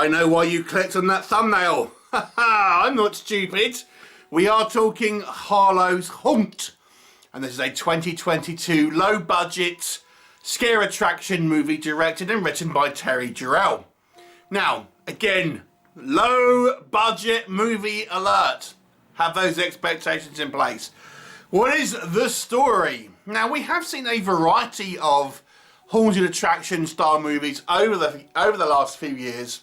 I know why you clicked on that thumbnail. I'm not stupid. We are talking HARLOW'S Haunt. And this is a 2022 low-budget scare attraction movie directed and written by Terry Jarrell. Now, again, low-budget movie alert. Have those expectations in place. What is the story? Now, we have seen a variety of haunted attraction style movies over the last few years.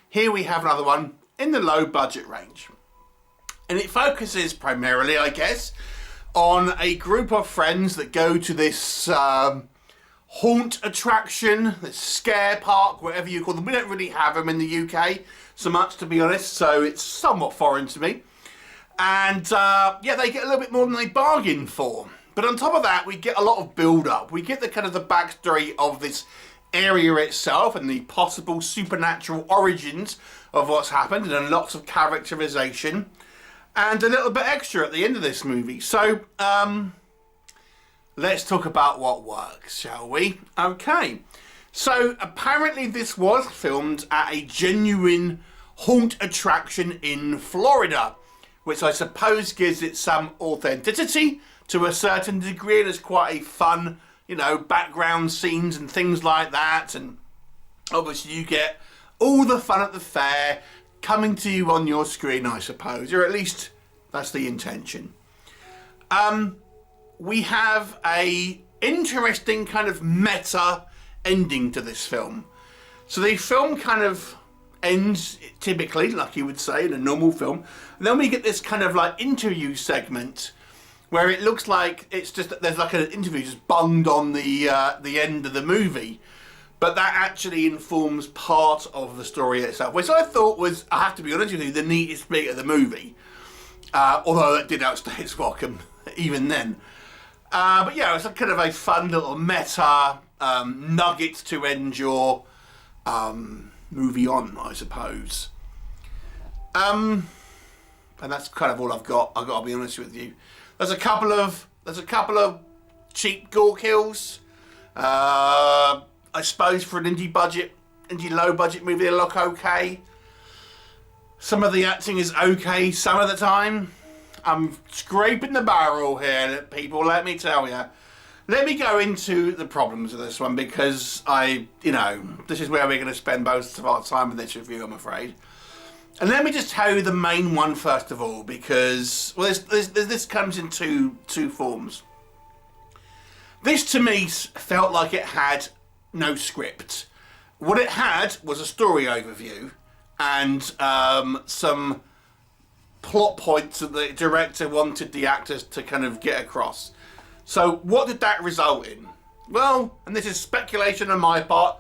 Here we have another one in the low budget range. And it focuses primarily, I guess, on a group of friends that go to this haunt attraction, this scare park, whatever you call them. We don't really have them in the UK so much, to be honest, so it's somewhat foreign to me. And yeah, they get a little bit more than they bargain for. But on top of that, we get a lot of build-up. We get the kind of the backstory of this area itself and the possible supernatural origins of what's happened, and lots of characterization and a little bit extra at the end of this movie. So let's talk about what works, shall we? Okay. So apparently this was filmed at a genuine haunt attraction in Florida, which I suppose gives it some authenticity to a certain degree. There's quite a fun, you know, background scenes and things like that, and obviously you get all the fun at the fair coming to you on your screen, I suppose, or at least that's the intention. We have a interesting kind of meta ending to this film. So the film kind of ends typically, like you would say in a normal film, and then we get this kind of like interview segment where it looks like it's just that there's like an interview just bunged on the end of the movie, but that actually informs part of the story itself, which I thought was, I have to be honest with you, the neatest bit of the movie, although it did outstay its welcome even then. But yeah, it's a kind of a fun little meta nugget to end your movie on, I suppose. And that's kind of all I've got to be honest with you. There's a couple of cheap gore kills. I suppose for an indie low budget movie, they look okay. Some of the acting is okay some of the time. I'm scraping the barrel here, people, let me tell you. Let me go into the problems of this one, because this is where we're going to spend most of our time with this review, I'm afraid. And let me just tell you the main one first of all, because well, this comes in two forms. This to me felt like it had no script. What it had was a story overview and some plot points that the director wanted the actors to kind of get across. So what did that result in? Well, and this is speculation on my part,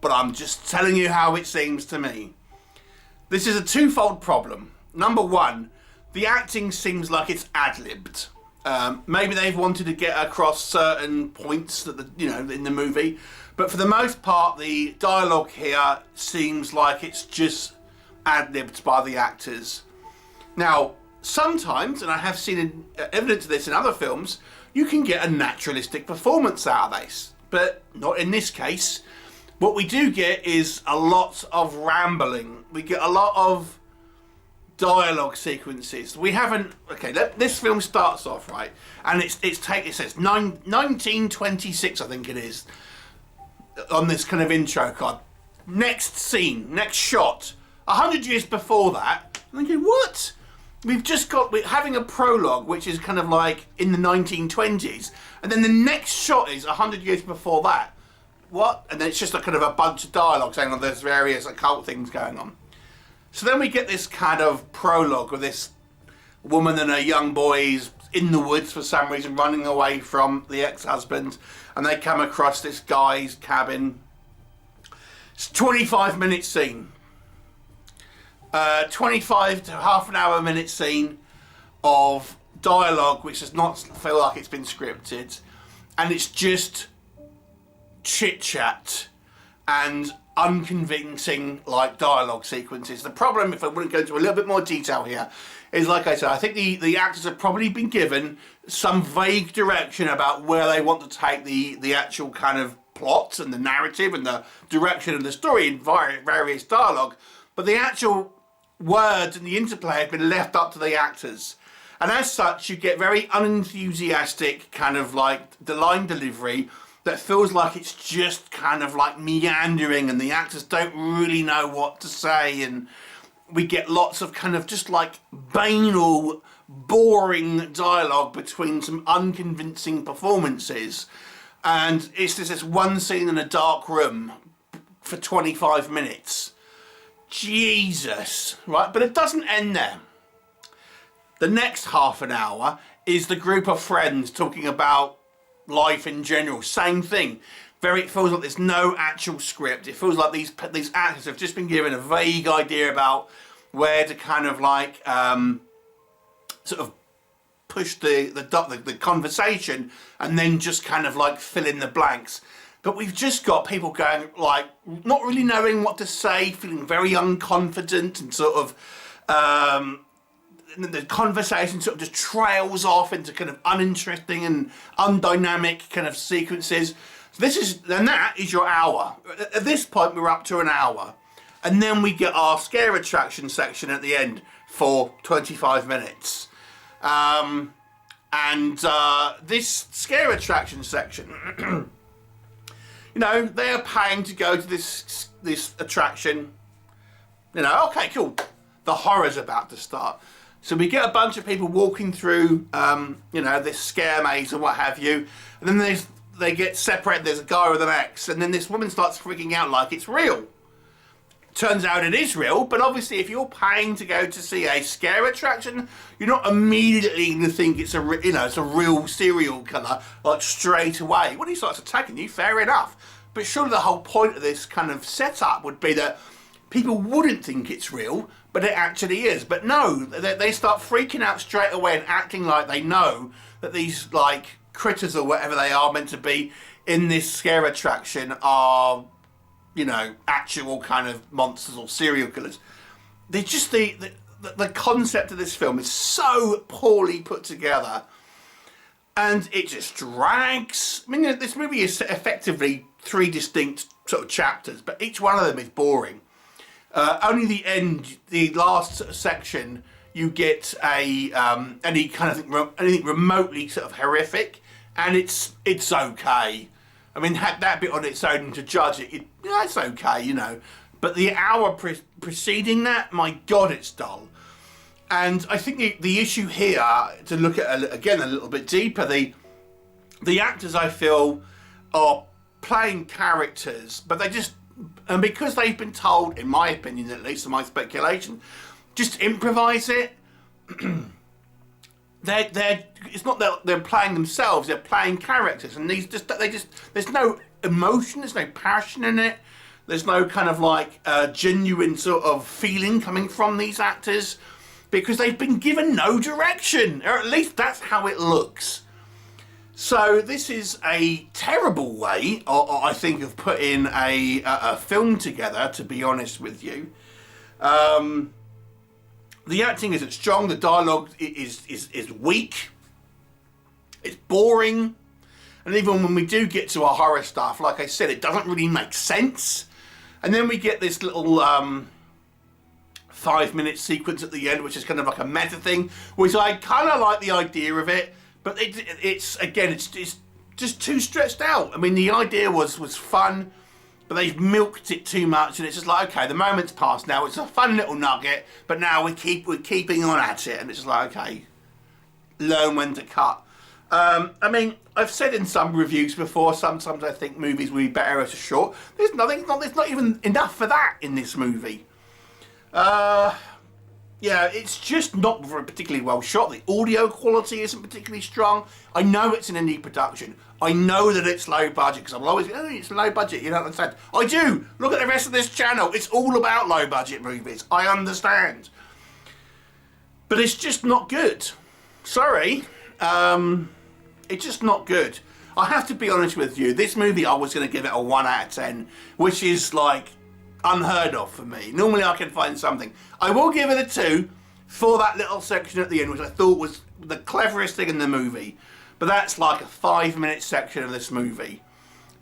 but I'm just telling you how it seems to me. This is a twofold problem. Number one, the acting seems like it's ad-libbed. Maybe they've wanted to get across certain points that in the movie, but for the most part, the dialogue here seems like it's just ad-libbed by the actors. Now, sometimes, and I have seen evidence of this in other films, you can get a naturalistic performance out of this, but not in this case. What we do get is a lot of rambling. We get a lot of dialogue sequences. We haven't. Okay, this film starts off right, and it says 1926, I think it is, on this kind of intro card. Next scene, next shot, 100 years before that. I'm thinking, what? We're having a prologue, which is kind of like in the 1920s, and then the next shot is 100 years before that. What? And then it's just a kind of a bunch of dialogue saying that there's various occult things going on. So then we get this kind of prologue with this woman and her young boys in the woods for some reason, running away from the ex-husband, and they come across this guy's cabin. It's a 25-minute scene. 25 to half an hour minute scene of dialogue which does not feel like it's been scripted, and it's just chit chat and unconvincing like dialogue sequences. The problem, if I wouldn't go into a little bit more detail here, is like I said, I think the actors have probably been given some vague direction about where they want to take the actual kind of plot and the narrative and the direction of the story in various dialogue, but the actual words and the interplay have been left up to the actors. And as such, you get very unenthusiastic kind of like the line delivery that feels like it's just kind of like meandering and the actors don't really know what to say, and we get lots of kind of just like banal, boring dialogue between some unconvincing performances. And it's just this one scene in a dark room for 25 minutes. Jesus, right? But it doesn't end there. The next half an hour is the group of friends talking about life in general. Same thing. It feels like there's no actual script. It feels like these actors have just been given a vague idea about where to kind of like sort of push the conversation and then just kind of like fill in the blanks. But we've just got people going like not really knowing what to say, feeling very unconfident, and sort of the conversation sort of just trails off into kind of uninteresting and undynamic kind of sequences. So that is your hour. At this point, we're up to an hour. And then we get our scare attraction section at the end for 25 minutes. This scare attraction section, you know, they are paying to go to this attraction. You know, okay, cool. The horror's about to start. So we get a bunch of people walking through, you know, this scare maze and what have you. And then they get separated. There's a guy with an axe. And then this woman starts freaking out like it's real. Turns out it is real. But obviously, if you're paying to go to see a scare attraction, you're not immediately going to think it's a real serial killer, like straight away. When he starts attacking you, fair enough. But surely the whole point of this kind of setup would be that people wouldn't think it's real, but it actually is. But no, they start freaking out straight away and acting like they know that these like critters or whatever they are meant to be in this scare attraction are, you know, actual kind of monsters or serial killers. They just the concept of this film is so poorly put together, and it just drags. I mean, this movie is effectively 3 distinct sort of chapters, but each one of them is boring. Only the end, the last section, you get anything remotely sort of horrific, and it's okay. I mean, had that bit on its own to judge it, it's okay, you know. But the hour preceding that, my God, it's dull. And I think the issue here, to look at again a little bit deeper, the actors, I feel, are playing characters, but and because they've been told, in my opinion at least, and my speculation, just improvise it. It's not that they're playing themselves; they're playing characters, and there's no emotion, there's no passion in it, there's no kind of like genuine sort of feeling coming from these actors, because they've been given no direction, or at least that's how it looks. So this is a terrible way, I think, of putting a film together, to be honest with you. The acting isn't strong, the dialogue is weak, it's boring, and even when we do get to our horror stuff, like I said, it doesn't really make sense. And then we get this little 5-minute sequence at the end, which is kind of like a meta thing, which I kind of like the idea of it. But it's just too stretched out. I mean, the idea was fun, but they've milked it too much, and it's just like, okay, the moment's passed now. It's a fun little nugget, but now we're keeping on at it, and it's just like, okay, learn when to cut. I mean, I've said in some reviews before, sometimes I think movies would be better as a short. There's not even enough for that in this movie. Yeah, it's just not very particularly well shot. The audio quality isn't particularly strong. I know it's an indie production. I know that it's low budget, because I'm always, it's low budget, you don't understand. I do! Look at the rest of this channel. It's all about low budget movies. I understand. But it's just not good. Sorry. It's just not good. I have to be honest with you. This movie, I was going to give it a 1 out of 10, which is like unheard of for me. Normally I can find something. I will give it a 2 for that little section at the end, which I thought was the cleverest thing in the movie. But that's like a 5-minute section of this movie.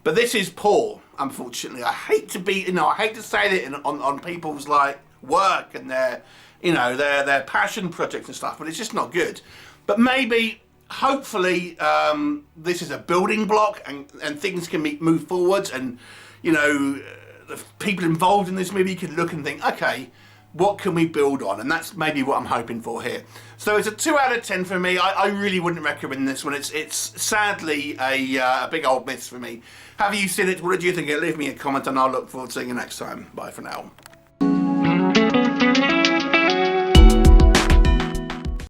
But this is poor, unfortunately. I hate to be, I hate to say that on people's like work and their, their passion projects and stuff, but it's just not good. But maybe, hopefully, this is a building block and things can move forwards, and the people involved in this movie can look and think, okay, what can we build on? And that's maybe what I'm hoping for here. So it's a 2 out of 10 for me. I really wouldn't recommend this one. It's sadly a big old miss for me. Have you seen it? What did you think? Leave me a comment and I'll look forward to seeing you next time. Bye for now.